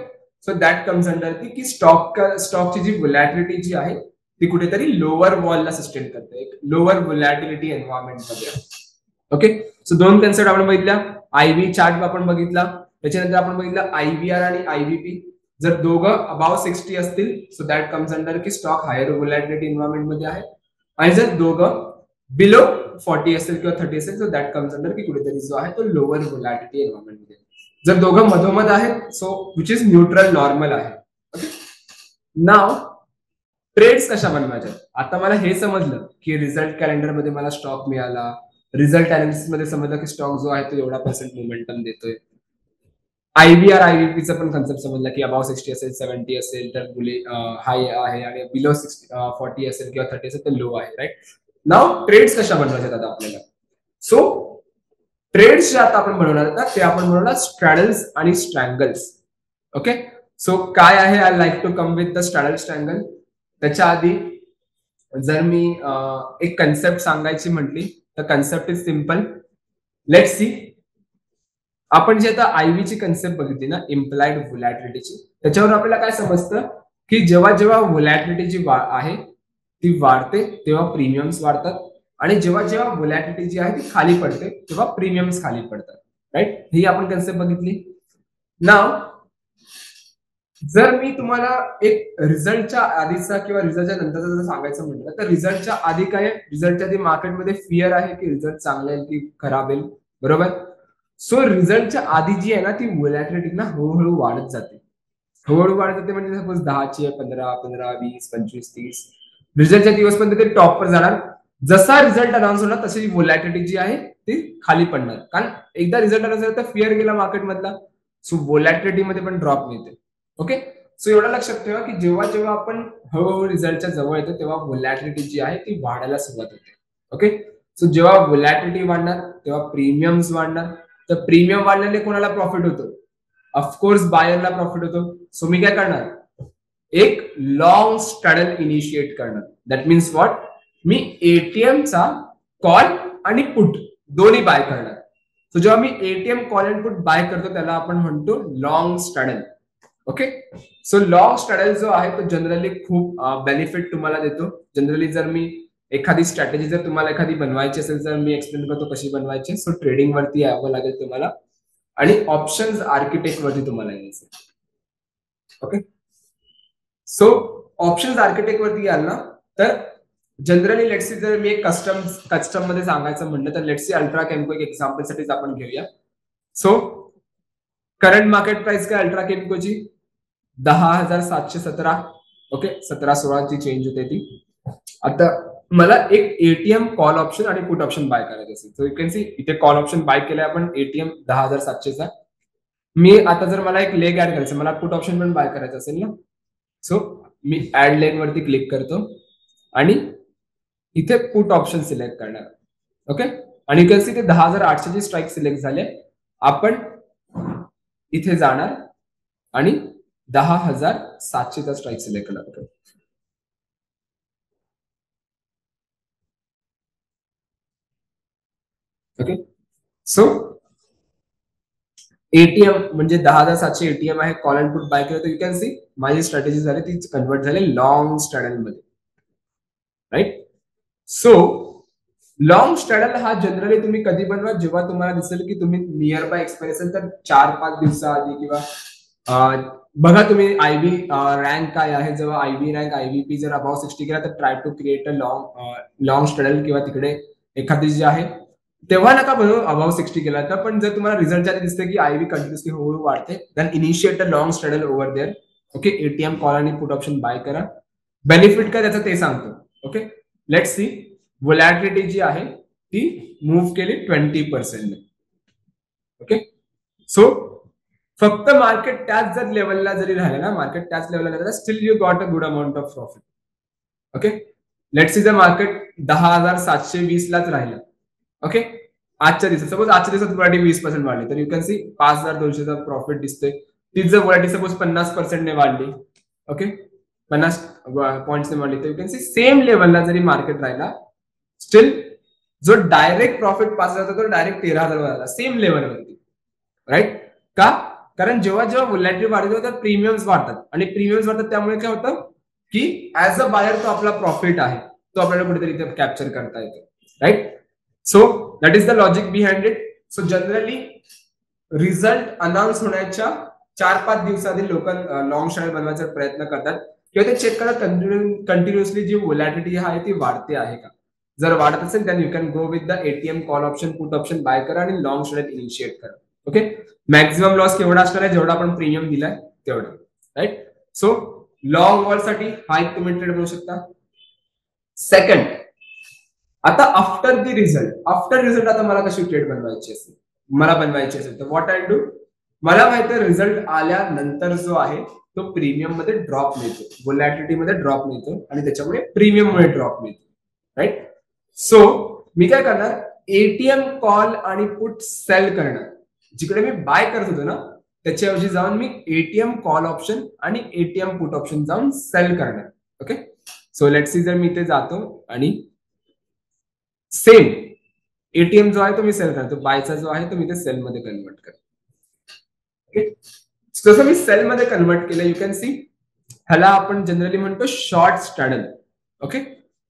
so that comes under की स्टॉकची जी व्होलॅटिलिटी जी आहे ती कुठेतरी लोअर वॉलला सस्टेन करते, एक लोअर व्होलॅटिलिटी एन्व्हायरमेंट मध्ये. ओके. सो दोन कन्सेप्ट आपण बघितल्या, आयव्ही चार्ट आपण बघितला, त्याच्यानंतर आपण बघितलं आयव्हीआर आणि आयव्हीपी. जर दोघं अबाव 60 असतील, सो दॅट कम्स अंडर की स्टॉक हायर व्होलॅटिलिटी एन्व्हायरमेंट मध्ये आहे, आणि जर दोघं बिलो 40 असेल किंवा 30 असेल, सो दॅट कम्स अंडर की कुठेतरी जो आहे तो लोअर व्होलॅटिलिटी एन्व्हायरमेंट मध्ये. जर दोघं मधोमध आहेत, so which is neutral normal आहे. ओके. नाव ट्रेड्स कशा बनवायच्या, आता मला हे समजलं की रिझल्ट कॅलेंडर मध्ये मला स्टॉक मिळाला, रिझल्ट अनालिसिस मध्ये समजलं की स्टॉक जो आहे तो एवढा पर्सेंट मोमेंटम देतोय. आयव्हीआर आयव्हीपीचा पण कन्सेप्ट समजला की अबाव 60 असेल, 70 असेल तर हाय आहे, आणि बिलो 40 असेल किंवा 30 असेल तर लो आहे, राईट. नाव ट्रेड्स कशा बनवायच्या आता आपल्याला, सो ट्रेड्स जे आता आपण बनवणार आहोत ते आपण बनवणार स्ट्रॅडल्स आणि स्ट्रँगल्स. ओके. सो काय आहे, I like to come with the straddle strangle. त्याच्या आधी जर मी एक कन्सेप्ट सांगायची म्हटली तर concept is simple. Let's see, आपण जे आता आयव्ही ची कन्सेप्ट बघितली ना, इम्प्लाइड व्होलॅटिलिटीची, त्याच्यावर आपल्याला काय समजतं की जेव्हा जेव्हा व्होलॅटिलिटी जी आहे ती वाढते तेव्हा प्रीमियम्स वाढतात, आणि जेव्हा जेव्हा व्होलॅटिलिटी जी आहे ती खाली पडते तेव्हा प्रीमियम्स खाली पडतात, राईट. ही आपण कन्सेप्ट बघितली. नाव जर मी तुम्हाला एक रिझल्टच्या आधीचा किंवा रिझल्टच्या नंतरचा जर सांगायचं म्हटलं तर रिझल्टच्या आधी काय, रिझल्टच्या आधी मार्केटमध्ये फिअर आहे की रिझल्ट चांगला येईल की खराब येईल, बरोबर. सो रिझल्टच्या आधी जी आहे ना ती व्होलॅटिलिटी ना हळूहळू वाढत जाते, हळूहळू वाढत जाते, म्हणजे सपोज 10ची आहे, 15, 15, 20, 25, 30, रिझल्टच्या दिवसपर्यंत ते टॉपवर जाणार. जसा रिझल्ट अनाउन्स होणार तशी व्होलॅटिलिटी जी आहे ती खाली पडणार, कारण एकदा रिझल्ट अनाउन्स झाला तर फिअर गेला मार्केटमधला, सो व्होलॅटिलिटी मध्ये पण ड्रॉप मिळते. ओके. सो एवढं लक्षात ठेवा की जेव्हा जेव्हा आपण हळूहळू रिझल्टच्या जवळ येतो तेव्हा व्होलॅटिलिटी जी आहे ती वाढायला सुरुवात होते. ओके. सो जेव्हा व्होलॅटिलिटी वाढणार तेव्हा प्रीमियम्स वाढणार. तर प्रीमियम वाढल्याने कोणाला प्रॉफिट होतो? ऑफकोर्स बायरला प्रॉफिट होतो. सो मी काय करणार? एक लॉंग स्ट्रॅडल इनिशिएट करणार. That means what? मी एटीएमचा कॉल आणि पुट दोन्ही बाय करणार. सो जेव्हा मी ATM call and put buy करतो त्याला आपण म्हणतो long straddle. Okay. So long straddle जो आहे तो जनरली खूप बेनिफिट तुम्हाला देतो. जनरली जर मी एखादी स्ट्रॅटेजी जर तुम्हाला एखादी बनवायची असेल तर मी एक्सप्लेन करतो कशी बनवायची. सो ट्रेडिंग वरती यावं लागेल तुम्हाला आणि ऑप्शन्स आर्किटेक्ट वरती तुम्हाला यायचं. ओके. सो ऑप्शन्स आर्किटेक्ट वरती याल ना तर जनरली लेट्स सी जर मी एक कस्टम मध्ये सांगायचं म्हणलं तर लेट्स सी अल्ट्रा केमको एक एक्झाम्पल साठीच आपण घेऊया. सो करंट मार्केट प्राइस काय अल्ट्रा केमकोची 10,717. ओके. 17-16 ची चेंज होते ती. आता मला एक एटीएम कॉल ऑप्शन आणि पुट ऑप्शन बाय करायचं असेल तर यू कॅन सी इथे कॉल ऑप्शन बाय केलंय आपण एटीएम 10,700 चा. मी आता जर मला एक लेग ऍड करायचं मला पुट ऑप्शन पण बाय करायचं असेल ना. सो मी ऍड लेग वरती क्लिक करतो आणि इथे पुट ऑप्शन सिलेक्ट करणार. ओके. आणि यू कॅन सी ते 10,800 ची स्ट्राईक सिलेक्ट झाले. आपण इथे जाणार आणि 10,700 चा स्ट्राईक सिलेक्ट करणार. ओके. सो एटीएम म्हणजे 10,700 एटीएम आहे. कॉल अँड पुट बाय केलं तर यू कॅन सी माझी स्ट्रॅटेजी झाली ती कन्वर्ट झाली लॉंग स्ट्रॅडल मध्ये. राईट. सो लॉंग स्ट्रॅडल हा जनरली तुम्ही कधी बनवा जेव्हा तुम्हाला दिसेल की तुम्ही नियर बाय एक्सपायरी असेल तर 4-5 दिवसाआधी किंवा बघा तुम्ही आयबी रँक काय आहे. जेव्हा आयबी रँक आयबीपी जर अबाव 60 गेला तर try to create a long straddle किंवा तिकडे एखादी जी आहे तेव्हा नका बनवू अबाव 60 गेला तर. पण जर तुम्हाला रिझल्ट आधी दिसते की आयबी कंटिन्युअसली हळूहळू वाढते then initiate a long straddle over there. Okay. ATM call आणि पुट ऑप्शन बाय करा. बेनिफिट काय त्याचं ते सांगतो. ओके. लेट्स सी व्होलॅटिलिटी जी आहे ती मूव्ह केली 20%. ओके. सो फक्त मार्केट त्याच जर लेवलला जरी राहिलं ना मार्केट त्याच लेवलला राहिलं still you got a good amount of profit. Okay. Let's C जर मार्केट 10,720 लाच राहिलं. ओके. आजच्या दिवसात सपोज आजच्या दिवसात व्होलॅटिलिटी 20% वाढली तर यू कॅन सी 5,200चा प्रॉफिट दिसतोय. तीच जर व्होलॅटिलिटी सपोज 50% ने वाढली. ओके. 50 पॉईंट्स ने वाढली तर यू कॅन सी सेम लेवलला जरी मार्केट राहिला स्टील जो डायरेक्ट प्रॉफिट 5,000 तो डायरेक्ट 13,000 झाला सेम लेवलवरती. राईट. का? कारण जेव्हा जेव्हा व्होलॅटिलिटी वाढते तर प्रीमियम्स वाढतात आणि प्रीमियम्स वाढतात त्यामुळे काय होतं की ऍज अ बायर तो आपला प्रॉफिट आहे तो आपल्याला कुठेतरी इथे कॅप्चर करता येतो. Right. So that is the logic behind it. So generally result announce होण्याच्या 4-5 दिवसाआधी लोक लॉंग स्ट्रॅडल बनवायचा प्रयत्न करतात किंवा ते चेक करतात कंटिन्युअसली जी व्होलॅटिलिटी आहे ती वाढते आहे का. जर वाढत असेल then you can go with the ATM call option put option buy करा आणि लॉंग स्ट्रॅडल इनिशिएट करा. ओके. मॅक्झिमम लॉस केवढा असणार आहे जेवढा आपण प्रीमियम दिलाय तेवढा. राईट. सो लॉंग वॉल साठी हा एक तुम्ही ट्रेड बनवू शकता. सेकंड आता आफ्टर रिझल्ट आता मला कशी ट्रेड बनवायची असेल तर व्हॉट आय डू. मला माहिती आहे रिझल्ट आल्यानंतर जो आहे तो प्रीमियम मध्ये ड्रॉप मिळतो व्होलॅटिलिटी मध्ये ड्रॉप मिळतो आणि त्याच्यामुळे प्रीमियम मध्ये ड्रॉप मिळतो. राईट. सो मी काय करणार एटीएम कॉल आणि पुट सेल करणार. जिकडे मी बाय करत होतो ना त्याच्याऐवजी जाऊन मी एटीएम कॉल ऑप्शन आणि एटीएम पुट ऑप्शन जाऊन सेल करणार. ओके. सो लेट्स सी जर मी इथे जातो आणि सेम एटीएम जो आहे तो मी सेल करतो बायचा जो आहे तो मी ते सेल मध्ये कन्वर्ट करतो. ओके. जसं मी सेल मध्ये कन्वर्ट केलं यू कॅन सी ह्याला आपण जनरली म्हणतो शॉर्ट स्ट्रॅडल. ओके.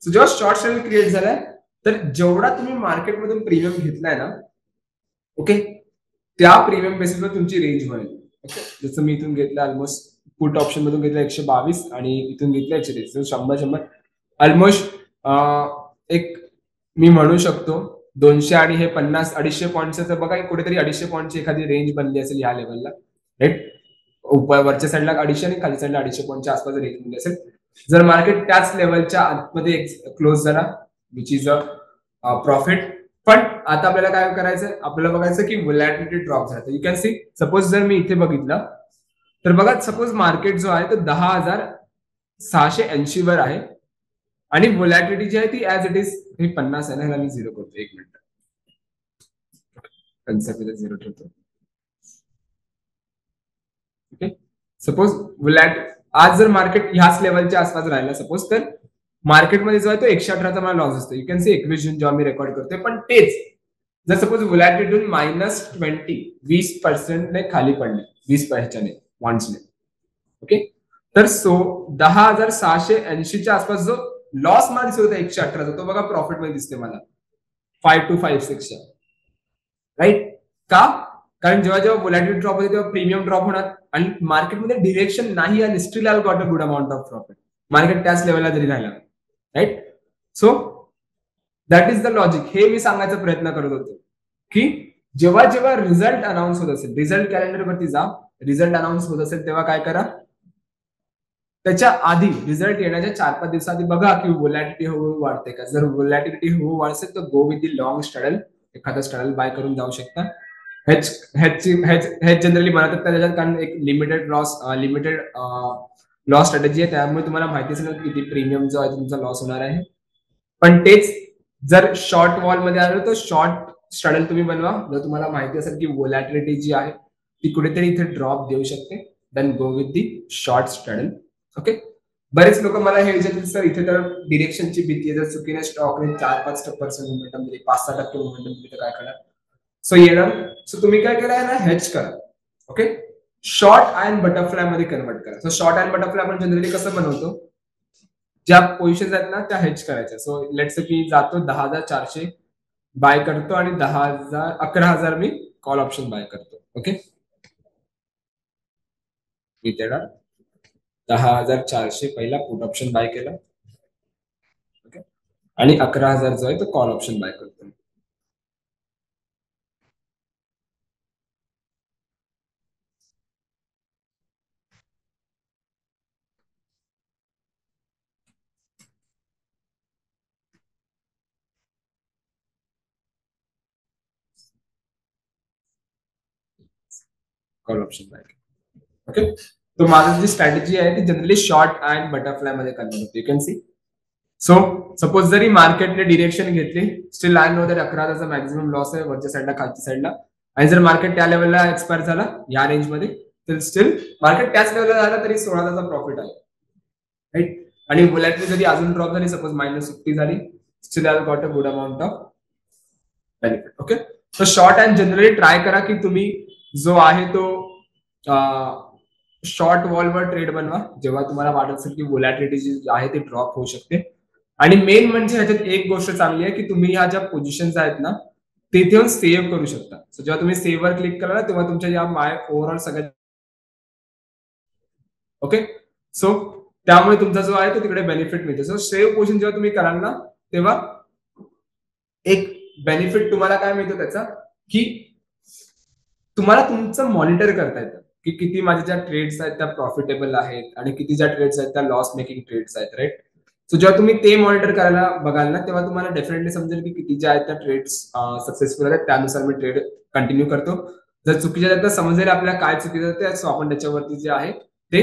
सो जेव्हा शॉर्ट स्ट्रॅडल क्रिएट झालाय तर जेवढा तुम्ही मार्केटमधून प्रीमियम घेतलाय ना ओके त्या प्रीमियम बेसिसवर तुमची रेंज होईल. ओके. जसं मी इथून घेतलं ऑलमोस्ट पुट ऑप्शन मधून घेतलं 122 आणि इथून घेतलं 130 100 ऑलमोस्ट एक मी म्हणू शकतो 200 आणि हे 50-250 पॉईंटचं बघा कुठेतरी 250 पॉईंटची एखादी रेंज बनली असेल या लेवलला. राईट. वरच्या साईडला 250 आणि खाली साईडला 250 पॉईंटच्या आसपास रेंज बनली असेल. जर मार्केट त्याच लेवलच्या आतमध्ये क्लोज झाला विच इज अ प्रॉफिट. पण आता आपल्याला काय करायचं आपल्याला बघायचं की व्होलॅटिलिटी ड्रॉप झाला. यू कॅन सी सपोज जर मी इथे बघितलं तर बघा सपोज मार्केट जो आहे तो 10,680 वर आहे आणि व्होलॅटिलिटी जी आहे ती ऍज इट इज हे 50 आहे ना, ह्याला मी 0 करतो, एक मिनिट, कन्सेप्ट 0 ठेवतो. ओके, सपोज व्होलॅट आज जर मार्केट ह्याच लेवलच्या आसपास राहिला सपोज, तर मार्केटमध्ये जो आहे तो 118चा मला लॉस असतो. यू कॅन सी 21 जून जेव्हा मी रेकॉर्ड करतोय. पण तेच जर सपोज व्होलॅटिलिटी -20% ने खाली पडले, 20 ह्याच्याने पॉइंट्सने, ओके, तर 10,680च्या आसपास जो लॉस मला दिसत होता 118चा, तो बघा प्रॉफिट मध्ये दिसते मला 5256च्या, राईट. का? कारण जेव्हा जेव्हा व्होलॅटिलिटी ड्रॉप होते तेव्हा प्रीमियम ड्रॉप होणार आणि मार्केटमध्ये डिरेक्शन नाही आणि still I got a good amount of profit. Market त्याच लेवलला जरी राहिला, right. So that is the logic. हे मी सांगायचा प्रयत्न करत होतो की जेव्हा जेव्हा रिझल्ट अनाऊन्स होत असेल, रिझल्ट कॅलेंडरवरती जा, रिझल्ट अनाऊन्स होत असेल तेव्हा काय करा, त्याच्या आधी रिझल्ट येण्याच्या 4-5 दिवसाआधी बघा की व्होलॅटिलिटी हळूहळू वाढते का. जर व्होलॅटिलिटी हळूहळू वाढते तर गो विथ दी लॉंग स्ट्रॅडल, एखादा स्ट्रॅडल बाय करून जाऊ शकता. हेच जनरली बनवतात त्याच्यात, कारण एक लिमिटेड लॉस स्ट्रॅटेजी आहे, त्यामुळे तुम्हाला माहिती असेल किती प्रीमियम जो आहे तुमचा लॉस होणार आहे. पण तेच जर शॉर्ट वॉल मध्ये आलं तर शॉर्ट स्ट्रॅडल तुम्ही बनवा. जर तुम्हाला माहिती असेल की व्होलॅटिलिटी जी आहे ती कुठेतरी इथे ड्रॉप देऊ शकते, then go with the short straddle. Okay, बरेच लोक मला हे विचारतात सर इथे तर डिरेक्शनची भीती आहे, जर चुकीने स्टॉकने 4-5% मोमेंटम दिली, 5-6% मोमेंटम दिली तर काय करणार. सो येणार, सो तुम्ही काय करा ना, हेज करा. ओके, शॉर्ट अँड बटरफ्लाय मध्ये कन्वर्ट करा. सो शॉर्ट अँड बटरफ्लाय आपण जनरली कसं बनवतो, ज्या पोझिशन आहेत ना त्या हेज करायच्या. सो लेट्स की जातो 10,400 बाय करतो आणि 11,000 मी कॉल ऑप्शन बाय करतो. ओके, मी त्याला 10,400 पहिला पुट ऑप्शन बाय केला, ओके, आणि 11,000 जो आहे तो कॉल ऑप्शन बाय करतो. Call option buy. ओके, तो माझी जी स्ट्रॅटेजी आहे ती जनरली शॉर्ट अँड बटरफ्लाय मध्ये कन्वर्ट होते. You can see. So suppose जरी मार्केटने डिरेक्शन घेतली, स्टील आय नो दॅट 11,000चा मॅक्झिमम लॉस आहे वरच्या साईडला, खालच्या साईडला, आणि जर मार्केट त्या लेवलला एक्सपायर झाला या रेंजमध्ये, तर स्टील मार्केट त्याच लेवलला झाला तरी 16,000चा प्रॉफिट आहे, राईट. आणि व्होलॅटिलिटी जरी अजून ड्रॉप झाली, सपोज -50 झाली, steel I got a good amount of benefit. Okay, so short and generally try करा की तुम्ही जो आहे तो शॉर्ट वॉलवर ट्रेड बनवा जेव्हा तुम्हाला वाटत असेल की व्होलॅटिलिटी जी आहे ती ड्रॉप होऊ शकते. आणि मेन म्हणजे ह्याच्यात एक गोष्ट चांगली आहे की तुम्ही ह्या ज्या पोझिशन्स आहेत ना तिथे येऊन सेव्ह करू शकता. सो जेव्हा तुम्ही सेव्ह वर क्लिक करा तेव्हा तुमच्या या ओव्हरऑल सगळ्या, ओके, सो त्यामुळे तुमचा जो आहे तो तिकडे बेनिफिट मिळते. सो सेव्ह पोझिशन जेव्हा तुम्ही कराल ना तेव्हा एक बेनिफिट तुम्हाला काय मिळतो त्याचा, की तुम्हाला तुमचं मॉनिटर करता येतं की किती माझ्या ज्या ट्रेड्स आहेत त्या प्रॉफिटेबल आहेत आणि किती ज्या ट्रेड्स आहेत त्या लॉस मेकिंग ट्रेड्स आहेत, राईट. सो जेव्हा तुम्ही ते मॉनिटर करायला बघाल ना तेव्हा तुम्हाला डेफिनेटली समजेल की किती ज्या आहेत त्या ट्रेड्स सक्सेसफुल आहेत, त्यानुसार मी ट्रेड कंटिन्यू करतो. जर चुकीच्या आहेत तर समजेल आपल्याला काय चुकीचं आहे, सो आपण त्याच्यावरती जे आहे ते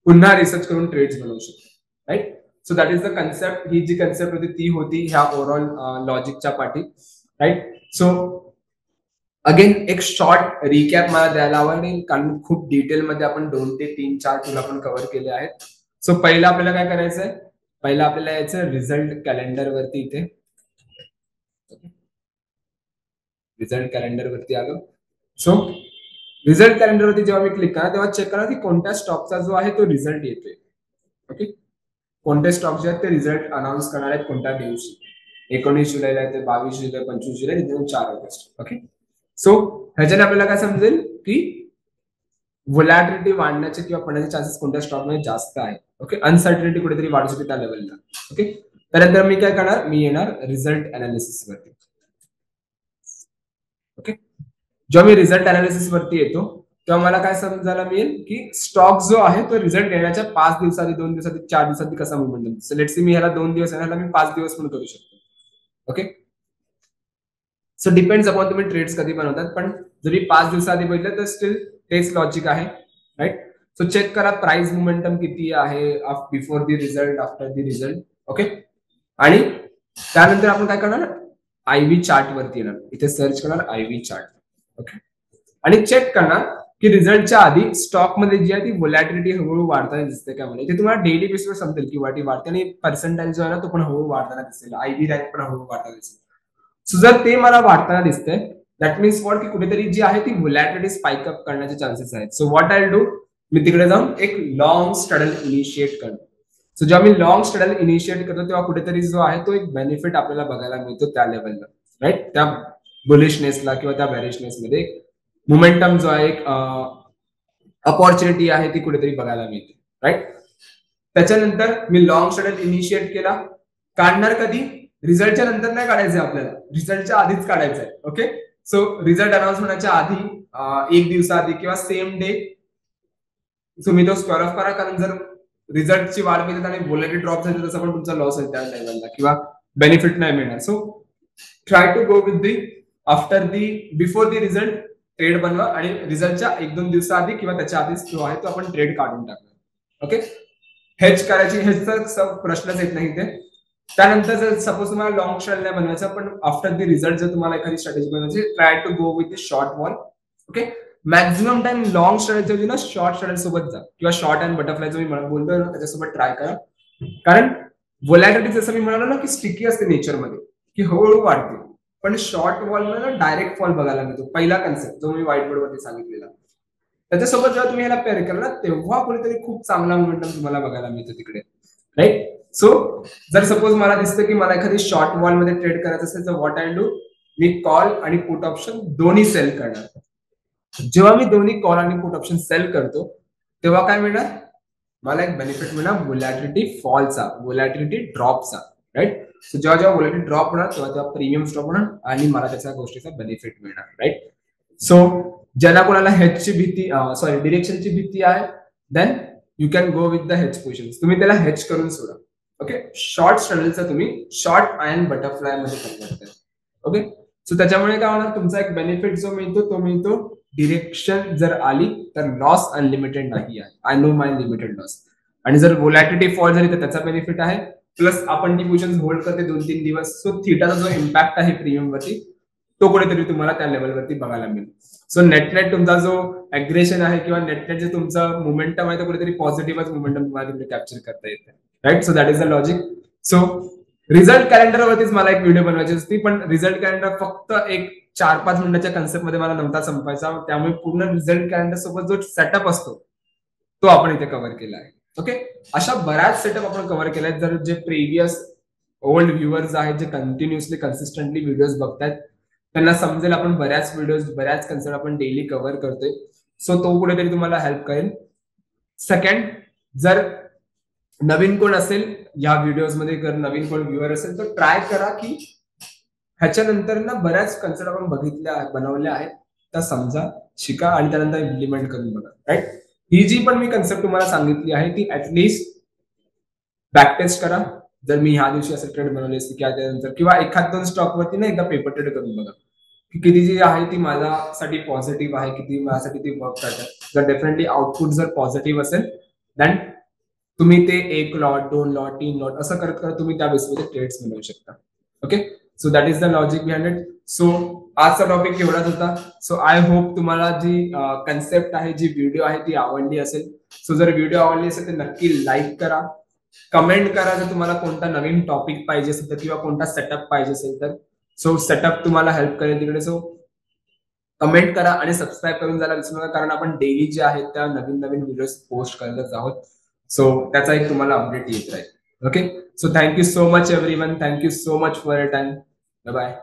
पुन्हा रिसर्च करून ट्रेड्स बनवू शकतो, right. So that is the concept. ही जी कन्सेप्ट होती ती होती ह्या ओव्हरऑल लॉजिकच्या पाठी, राईट. सो अगेन एक शॉर्ट रिकॅप मला द्यायला आवडेल कारण खूप डिटेलमध्ये आपण 2 ते 3-4 टूल आपण कव्हर केले आहेत. सो पहिला आपल्याला काय करायचं आहे, पहिला आपल्याला यायचं रिझल्ट कॅलेंडर वरती. इथे रिझल्ट कॅलेंडर वरती आलो. सो रिझल्ट कॅलेंडर वरती जेव्हा मी क्लिक करा तेव्हा चेक करा की कोणत्या स्टॉकचा जो आहे तो रिझल्ट येतोय. ओके, कोणते स्टॉक जे आहेत ते रिझल्ट अनाऊन्स करणार आहेत कोणत्या दिवशी, 19 जुलैला आहे, 22 जुलै, 25 जुलै, 4 ऑगस्ट. ओके, सो ह्याच्याने आपल्याला काय समजेल की व्होलॅटिलिटी वाढण्याचे किंवा पडण्याचे चान्सेस कोणत्या स्टॉकमध्ये जास्त आहे. ओके, अनसर्टनिटी कुठेतरी वाढू शकते त्या लेवलला. ओके, त्यानंतर मी काय करणार, मी येणार रिझल्ट अनालिसिस वरती. ओके, जेव्हा मी रिझल्ट अनालिसिस वरती येतो तेव्हा मला काय समजायला मिळेल की स्टॉक जो आहे तो रिझल्ट येण्याच्या 5 दिवसाआधी, 2 दिवसाआधी, 4 दिवसाआधी कसा मुवमेंट. सो लेट्स सी मी ह्याला 2 दिवस ह्याला मी 5 दिवस पण करू शकतो. ओके, सो डिपेंड्स अपॉन तुम्ही ट्रेड्स कधी बनवतात, पण जरी 5 दिवसाआधी बघितलं तर स्टील तेच लॉजिक आहे राईट. सो चेक करा प्राइस मोमेंटम किती आहे before the result, after the result. Okay. आणि त्यानंतर आपण काय करणार, IV चार्ट वरती येणार, इथे सर्च करणार IV चार्ट. ओके. आणि चेक करणार की रिझल्टच्या आधी स्टॉक मध्ये जी आहे ती व्होलॅटिलिटी हळूहळू वाढताना दिसते का म्हणजे ते तुम्हाला डेली बेसिसवर समजेल की वाटी वाढते आणि पर्सेंटाईल जो आहे ना तो पण हळूहळू वाढताना दिसेल, IV रँक पण हळूहळू वाढताना दिसेल. सो जर ते मला वाढताना दिसतंय दॅट मीन्स वॉट की कुठेतरी जी आहे ती व्होलॅटिलिटी स्पाइक अप करण्याचे चान्सेस आहेत. सो व्हॉट आय डू, मी तिकडे जाऊन एक लॉंग स्ट्रॅडल इनिशिएट करतो. सो जेव्हा मी लॉंग स्ट्रॅडल इनिशिएट करतो तेव्हा कुठेतरी जो आहे तो एक बेनिफिट आपल्याला बघायला मिळतो त्या लेवलला, राईट. त्या बुलिशनेसला किंवा त्या बेरिशनेसमध्ये मोमेंटम जो आहे एक अपॉर्च्युनिटी आहे ती कुठेतरी बघायला मिळते, राईट. त्याच्यानंतर मी लॉंग स्ट्रॅडल इनिशिएट केला. काढणार कधी, रिझल्टच्या नंतर नाही काढायचंय आपल्याला, रिझल्टच्या आधीच काढायचंय. ओके. सो रिझल्ट अनाउन्स होण्याच्या आधी 1 दिवसाआधी किंवा सेम डे तुम्ही तो स्क्वेअर ऑफ करा, कारण जर रिझल्टची वाढ केली आणि व्होलॅटिलिटी ड्रॉप झाली तसं पण तुमचा लॉस होईल त्या लेवलला किंवा बेनिफिट नाही मिळणार. So try to go with the after the before the result trade बनवा आणि रिझल्टच्या 1-2 दिवसाआधी किंवा त्याच्या आधीच जो आहे तो आपण ट्रेड काढून टाकणार. ओके. हेज करायची, हेजचा प्रश्नच येत नाही ते. त्यानंतर जर सपोज तुम्हाला लॉंग स्ट्रॅटेजी नाही बनवायचं पण आफ्टर द रिझल्ट जर तुम्हाला एखादी स्ट्रॅटेजी बनवायची, try to go with the short wall. Okay. Maximum time long strategy होती ना शॉर्ट स्ट्रॅटेजी सोबत जा किंवा शॉर्ट अँड बटरफ्लाय जो मी बोलतोय ना त्याच्यासोबत ट्राय करा. कारण व्होलॅटिलिटी जसं मी म्हणालो ना की स्टिकी असते नेचरमध्ये की हळूहळू वाढते, पण शॉर्ट वॉल मध्ये डायरेक्ट फॉल बघायला मिळतो. पहिला कन्सेप्ट जो मी व्हाईट बोर्ड वरती सांगितलेला त्याच्यासोबत जेव्हा तुम्ही याला पेअर केला ना तेव्हा कुठेतरी खूप चांगला मोमेंटम तुम्हाला बघायला मिळतो तिकडे, राईट. सो जर सपोज मला दिसतं की मला एखादी शॉर्ट वॉल मध्ये ट्रेड करायचं असेल तर what I do, me call आणि पुट ऑप्शन दोन्ही सेल करणार. जेव्हा मी दोन्ही कॉल आणि पुट ऑप्शन सेल करतो तेव्हा काय मिळणार, मला एक बेनिफिट मिळणार व्होलॅटिलिटी फॉलचा, व्होलॅटिलिटी ड्रॉपचा, राईट. सो जेव्हा जेव्हा व्होलॅटिलिटी ड्रॉप होणार तेव्हा प्रीमियम स्टॉप होणार आणि मला त्याच्या गोष्टीचा बेनिफिट मिळणार, राईट. सो ज्याला कोणाला हेजची भीती, सॉरी डिरेक्शनची भीती आहे, then you can go with the hedge position. तुम्ही त्याला हेज करून सोडा. ओके. शॉर्ट स्ट्रॅटेजीचा तुम्ही शॉर्ट अँड बटरफ्लाय मध्ये कन्वर्ट करा. ओके. सो त्याच्यामुळे काय होणार, तुमचा एक बेनिफिट जो मिळतो तो मिळतो, डिरेक्शन जर आली तर लॉस अनलिमिटेड नाही आहे. I know my limited loss. आणि जर व्होलॅटिलिटी फॉल झाली तर त्याचा बेनिफिट आहे, प्लस आपण ती पोझिशन होल्ड करते 2-3 दिवस. सो थिटाचा जो इम्पॅक्ट आहे प्रीमियम वरती तो कुठेतरी तुम्हाला त्या लेवलवरती बघायला मिळेल. सो नेट तुमचा जो अग्रेशन आहे किंवा नेट जे तुमचं मोमेंटम आहे तो कुठेतरी पॉझिटिव्हच मोमेंटम तुम्हाला तिकडे कॅप्चर करता येते, right. So that is the logic. So result कॅलेंडरवरतीच मला एक व्हिडिओ बनवायची असती, पण रिझल्ट कॅलेंडर फक्त एक 4-5 मिनिटाच्या कन्सेप्ट मध्ये मला नव्हता संपायचा, त्यामुळे पूर्ण रिझल्ट कॅलेंडर सोबत जो सेटअप असतो तो आपण इथे कव्हर केला आहे. ओके. अशा बऱ्याच सेटअप आपण कव्हर केलाय. जर जे प्रिव्हियस ओल्ड व्ह्युअर्स आहेत जे कंटिन्युअसली कन्सिस्टंटली व्हिडिओज बघतायत त्यांना समजेल आपण बऱ्याच व्हिडिओज बऱ्याच कन्सेप्ट आपण डेली कव्हर करतोय. सो तो कुठेतरी तुम्हाला हेल्प करेल. सेकंड, जर नवीन कोण असेल या व्हिडिओज मध्ये, जर नवीन कोण व्ह्युअर असेल तर ट्राय करा की ह्याच्यानंतर ना बऱ्याच कन्सेप्ट आपण बघितल्या बनवल्या आहेत त्या समजा, शिका आणि त्यानंतर इम्प्लिमेंट करून बघा, राईट. ही जी पण मी कन्सेप्ट तुम्हाला सांगितली आहे ती ऍटलिस्ट बॅक टेस्ट करा. जर मी ह्या दिवशी असं ट्रेड बनवली असते किंवा त्यानंतर किंवा 1-2 स्टॉक वरती ना एकदा पेपर ट्रेड करून बघा की किती जी आहे ती माझ्यासाठी पॉझिटिव्ह आहे, किती माझ्यासाठी ती वर्क करतात. जर डेफिनेटली आउटपुट जर पॉझिटिव्ह असेल देन तुम्ही ते 1 लॉट 2 लॉट 3 लॉट असं करत करत तुम्ही त्या बेसमध्ये ट्रेड्स बनवू शकता. Okay. So that is the logic behind it. So आजचा टॉपिक एवढाच होता. सो आय होप तुम्हाला जी कन्सेप्ट आहे, जी व्हिडिओ आहे ती आवडली असेल. सो जर व्हिडिओ आवडली असेल तर नक्की लाईक करा, कमेंट करा जर तुम्हाला कोणता नवीन टॉपिक पाहिजे असेल तर किंवा कोणता सेटअप पाहिजे असेल तर. सो सेटअप तुम्हाला हेल्प करेल तिकडे. सो कमेंट करा आणि सबस्क्राईब करून जायला विसरू नका, कारण आपण डेली जे आहेत त्या नवीन नवीन व्हिडिओ पोस्ट करत आहोत. सो त्याचा एक तुम्हाला अपडेट येत राहील. Okay. So thank you so much everyone. Thank you so much for your time. Bye bye.